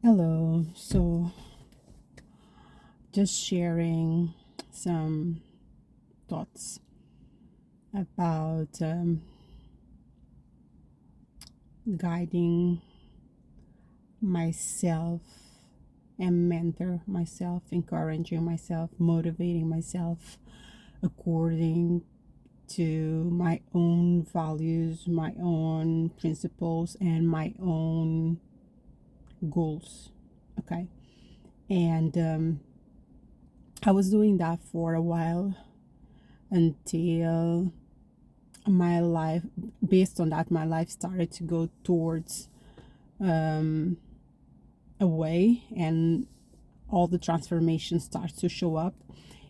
Hello. So, just sharing some thoughts about guiding myself and mentor myself, encouraging myself, motivating myself according to my own values, my own principles, and my own goals. Okay. And I was doing that for a while until my life, based on that, my life started to go towards um, a way, and all the transformation starts to show up.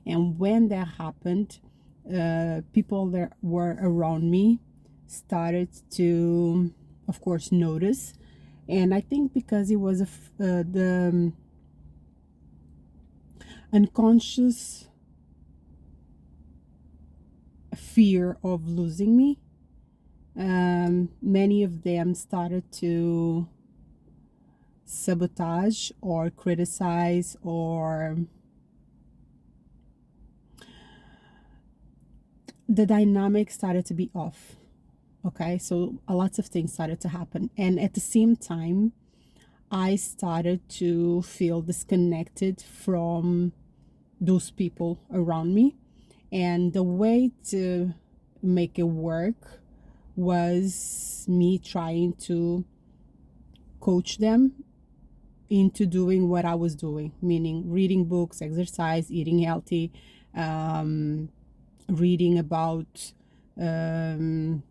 And when that happened, people that were around me started to, of course, notice. And I think because it was the unconscious fear of losing me, many of them started to sabotage or criticize, or the dynamic started to be off. Okay, so a lots of things started to happen, and at the same time I started to feel disconnected from those people around me. And the way to make it work was me trying to coach them into doing what I was doing, meaning reading books, exercise, eating healthy, um, reading about um,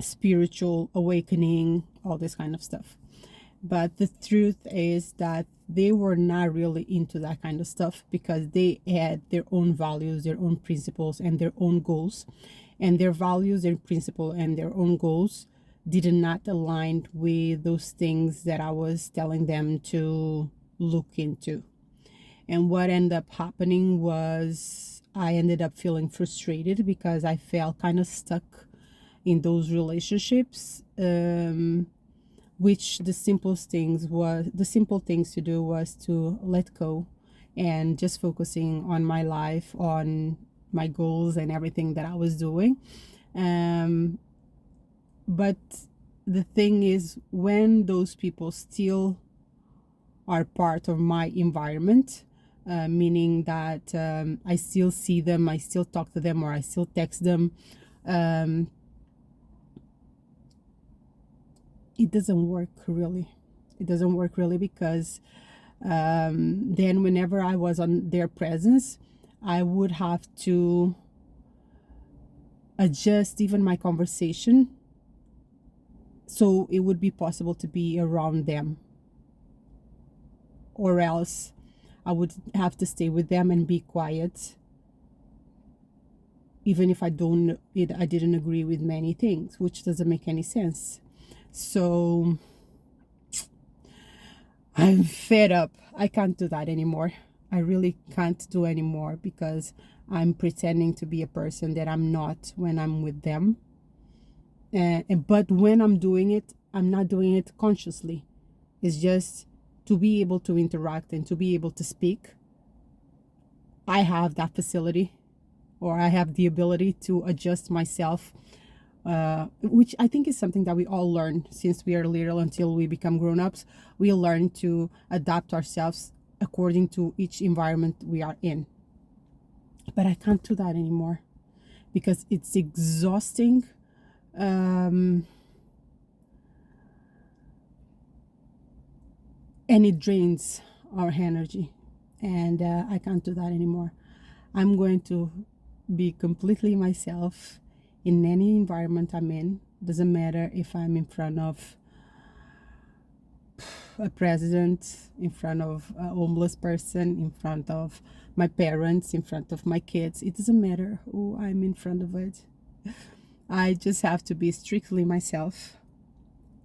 spiritual awakening, all this kind of stuff. But the truth is that they were not really into that kind of stuff because they had their own values, their own principles, and their own goals. And their values, their principle, and their own goals did not align with those things that I was telling them to look into. And what ended up happening was I ended up feeling frustrated because I felt kind of stuck in those relationships. Which the simple things to do was to let go and just focusing on my life, on my goals and everything that I was doing. Um, but the thing is, when those people still are part of my environment, meaning that I still see them, I still talk to them, or I still text them, um, it doesn't work really. It doesn't work really because then whenever I was on their presence, I would have to adjust even my conversation so it would be possible to be around them, or else I would have to stay with them and be quiet, even if I didn't agree with many things, which doesn't make any sense. So I'm fed up. I can't do that anymore. I really can't do anymore because I'm pretending to be a person that I'm not when I'm with them. But when I'm doing it, I'm not doing it consciously. It's just to be able to interact and to be able to speak. I have that facility, or I have the ability to adjust myself, which I think is something that we all learn since we are little until we become grown-ups. We learn to adapt ourselves according to each environment we are in. But I can't do that anymore because it's exhausting. Um, and it drains our energy, and I can't do that anymore. I'm going to be completely myself in any environment I'm in. Doesn't matter if I'm in front of a president, in front of a homeless person, in front of my parents, in front of my kids. It doesn't matter who I'm in front of it. I just have to be strictly myself.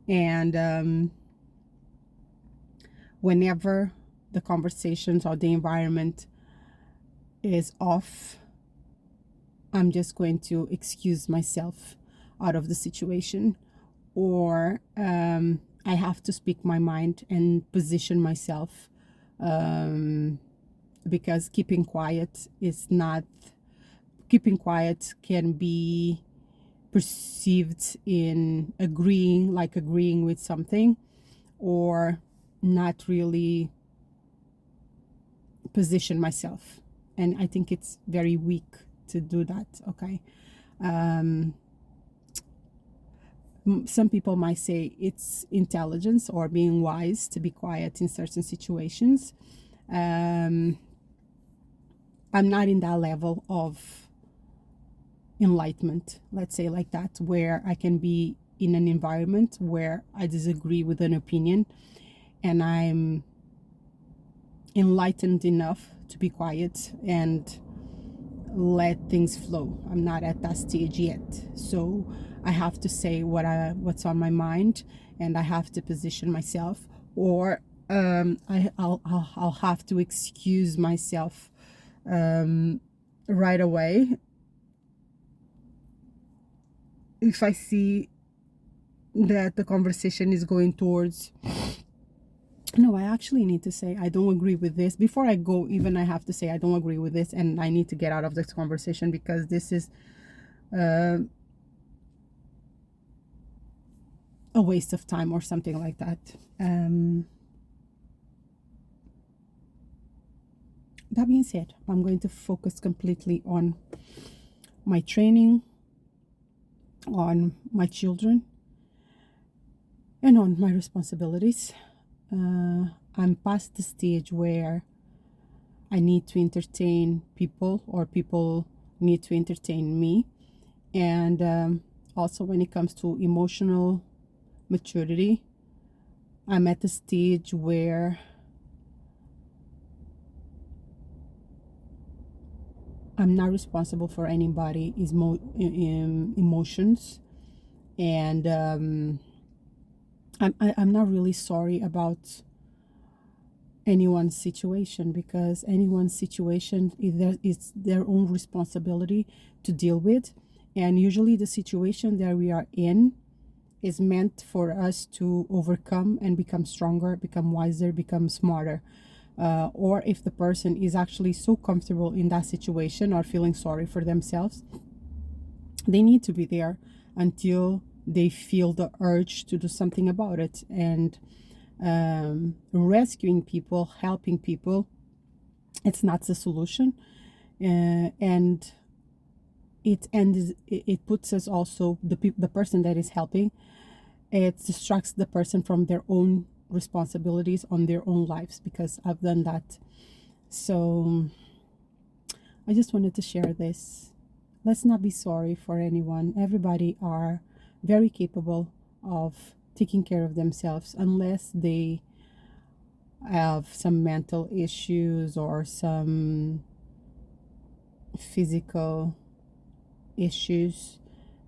And whenever the conversations or the environment is off, I'm just going to excuse myself out of the situation, or I have to speak my mind and position myself, because keeping quiet can be perceived in agreeing with something, or not really position myself. And I think it's very weak to do that. Okay. Some people might say it's intelligence or being wise to be quiet in certain situations. I'm not in that level of enlightenment, let's say like that, where I can be in an environment where I disagree with an opinion and I'm enlightened enough to be quiet and let things flow. I'm not at that stage yet. So I have to say what's on my mind, and I have to position myself, or I'll have to excuse myself right away if I see that the conversation is going towards, no, I actually need to say I don't agree with this. Before I go, even I have to say I don't agree with this and I need to get out of this conversation because this is a waste of time or something like that. That being said, I'm going to focus completely on my training, on my children, and on my responsibilities. I'm past the stage where I need to entertain people or people need to entertain me. And also when it comes to emotional maturity, I'm at the stage where I'm not responsible for anybody's emotions. And I'm not really sorry about anyone's situation, because anyone's situation is their own responsibility to deal with. And usually the situation that we are in is meant for us to overcome and become stronger, become wiser, become smarter. Or if the person is actually so comfortable in that situation or feeling sorry for themselves, they need to be there until they feel the urge to do something about it. And rescuing people, helping people, it's not the solution. And it puts us also, the person that is helping, it distracts the person from their own responsibilities on their own lives, because I've done that. So I just wanted to share this. Let's not be sorry for anyone. Everybody are very capable of taking care of themselves, unless they have some mental issues or some physical issues,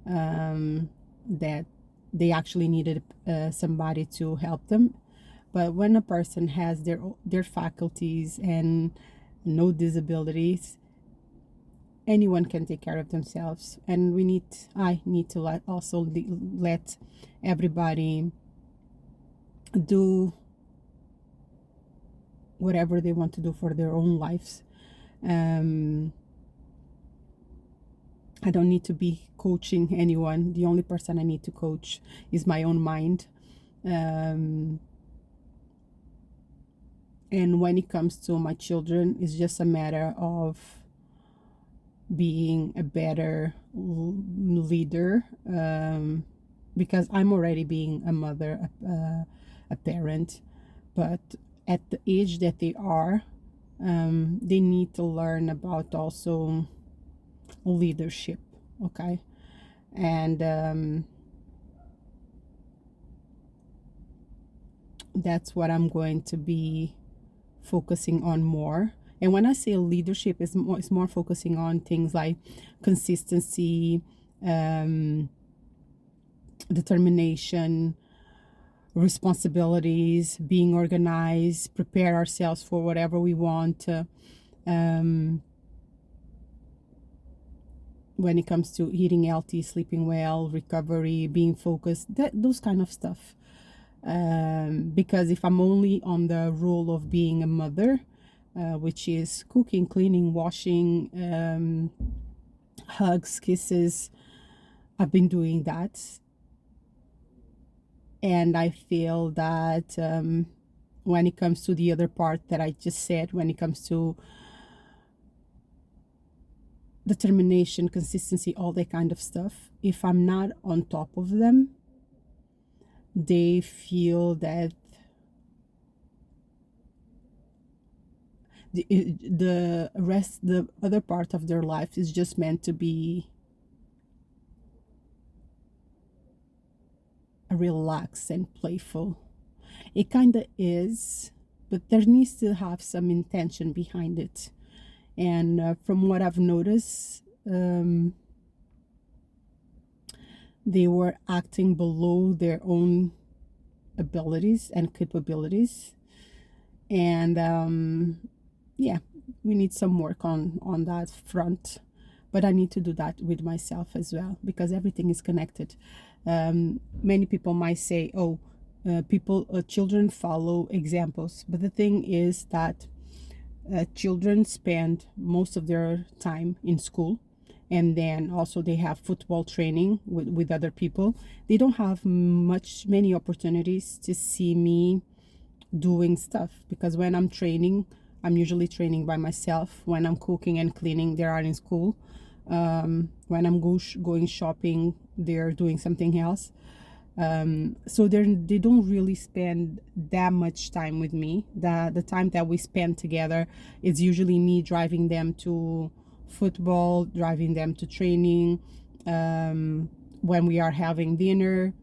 that they actually needed somebody to help them. But when a person has their faculties and no disabilities, anyone can take care of themselves. And I need to let everybody do whatever they want to do for their own lives. I don't need to be coaching anyone. The only person I need to coach is my own mind. And when it comes to my children, it's just a matter of being a better leader, because I'm already being a mother, a parent. But at the age that they are, they need to learn about also leadership. Okay. And that's what I'm going to be focusing on more. And when I say leadership, it's more focusing on things like consistency, determination, responsibilities, being organized, prepare ourselves for whatever we want. When it comes to eating healthy, sleeping well, recovery, being focused, those kind of stuff. Because if I'm only on the role of being a mother, which is cooking, cleaning, washing, hugs, kisses, I've been doing that. And I feel that when it comes to the other part that I just said, when it comes to determination, consistency, all that kind of stuff, if I'm not on top of them, they feel that the other part of their life is just meant to be relaxed and playful. It kind of is, but there needs to have some intention behind it. And from what I've noticed, they were acting below their own abilities and capabilities. And yeah, we need some work on that front. But I need to do that with myself as well, because everything is connected. Many people might say, oh, children follow examples. But the thing is that children spend most of their time in school, and then also they have football training with other people. They don't have many opportunities to see me doing stuff, because when I'm training, I'm usually training by myself. When I'm cooking and cleaning, they are in school. When I'm going shopping, they're doing something else. So they don't really spend that much time with me. The time that we spend together is usually me driving them to football, driving them to training, when we are having dinner,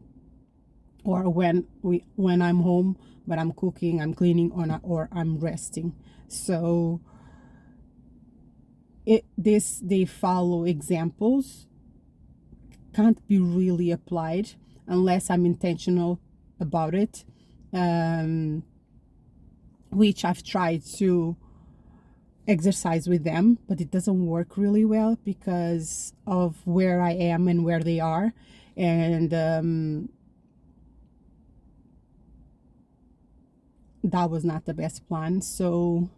or when I'm home, but I'm cooking, I'm cleaning, or I'm resting. So they follow examples, can't be really applied unless I'm intentional about it, which I've tried to exercise with them, but it doesn't work really well because of where I am and where they are. And that was not the best plan. So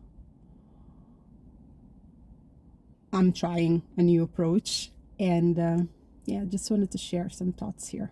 I'm trying a new approach. And yeah, just wanted to share some thoughts here.